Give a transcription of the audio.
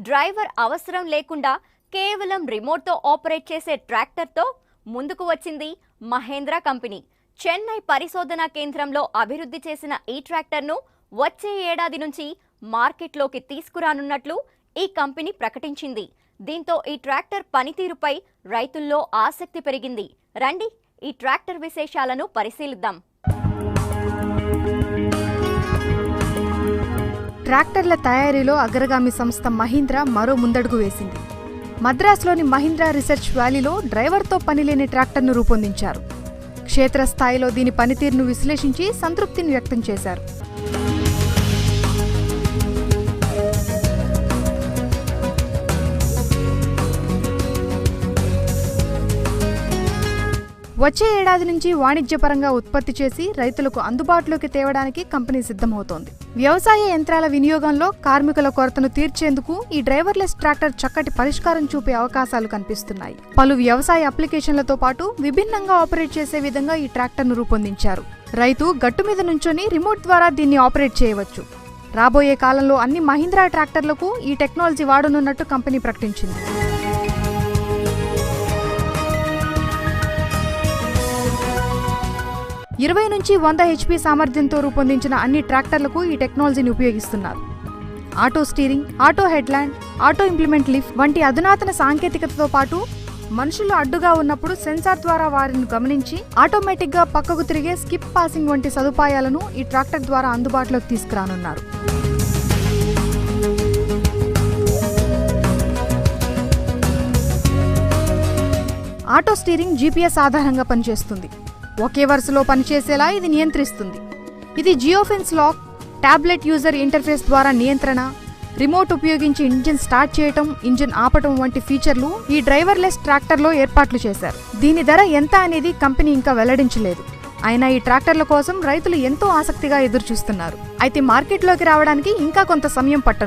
Driver అవసరం లేకుండా కేవలం రిమోట్తో ఆపరేట్ చేసే ట్రాక్టర్తో ముందుకు వచ్చింది మహేంద్ర కంపెనీ. చెన్నై పరిశోధనా కేంద్రంలో అభివృద్ధి చేసిన ఈ ట్రాక్టర్ను వచ్చే ఏడాది నుంచి మార్కెట్లోకి తీసుకురానున్నట్లు ఈ కంపెనీ ప్రకటించింది. దీంతో ఈ ట్రాక్టర్ పనితీరుపై రైతుల్లో ఆసక్తి పెరిగింది. రండి ఈ ట్రాక్టర్ విశేషాలను పరిశీలిద్దాం. ట్రాక్టర్ల తయారీలో అగ్రగామి సంస్థ మహీంద్రా మరో ముందడుగు వేసింది. మద్రాసులోని మహీంద్రా రీసెర్చ్ వ్యాలీలో డ్రైవర్తో పనిలేని ట్రాక్టర్ను రూపొందించారు. క్షేత్రస్థాయిలో దీని పనితీరును విశ్లేషించి సంతృప్తిని వ్యక్తం చేశారు. వచ్చే ఏడాది నుంచి వాణిజ్యపరంగా ఉత్పత్తి చేసి రైతులకు అందుబాటులోకి తేవడానికి కంపెనీ సిద్ధమవుతోంది. వ్యవసాయ యంత్రాల వినియోగంలో కార్మికుల కొరతను తీర్చేందుకు ఈ డ్రైవర్లెస్ ట్రాక్టర్ చక్కటి పరిష్కారం చూపే అవకాశాలు కనిపిస్తున్నాయి. పలు వ్యవసాయ అప్లికేషన్లతో పాటు విభిన్నంగా ఆపరేట్ చేసే విధంగా ఈ ట్రాక్టర్ను రూపొందించారు. రైతు గట్టు మీద నుంచొని రిమోట్ ద్వారా దీన్ని ఆపరేట్ చేయవచ్చు. రాబోయే కాలంలో అన్ని మహీంద్రా ట్రాక్టర్లకు ఈ టెక్నాలజీ వాడనున్నట్టు కంపెనీ ప్రకటించింది. 20 నుంచి 100 HP సామర్థ్యంతో రూపొందించిన అన్ని ట్రాక్టర్లకు ఈ టెక్నాలజీని ఉపయోగిస్తున్నారు. Auto steering, auto headland, auto implement lift వంటి అధునాతన సాంకేతికతతో పాటు మనుషులు అడ్డుగా ఉన్నప్పుడు సెన్సార్ ద్వారా వారిని గమనించి ఆటోమేటిక్గా పక్కకు తిరిగే స్కిప్ పాసింగ్ వంటి సదుపాయాలను ఈ ట్రాక్టర్ ద్వారా అందుబాటులోకి తీసుకురానున్నారు. ఆటో స్టీరింగ్ GPS ఆధారంగా పనిచేస్తుంది. ఒకే వరుసలో పనిచేసేలా ఇది నియంత్రిస్తుంది. ఇది geofence lock, tablet user interface ద్వారా నియంత్రణ, రిమోట్ ఉపయోగించి ఇంజిన్ స్టార్ట్ చేయటం, ఇంజిన్ ఆపటం వంటి ఫీచర్లు ఈ డ్రైవర్లెస్ ట్రాక్టర్లో ఏర్పాట్లు చేశారు. దీని ధర ఎంత అనేది కంపెనీ ఇంకా వెల్లడించలేదు. అయినా ఈ ట్రాక్టర్ల కోసం రైతులు ఎంతో ఆసక్తిగా ఎదురుచూస్తున్నారు. అయితే మార్కెట్లోకి రావడానికి ఇంకా కొంత సమయం పట్టనుంది.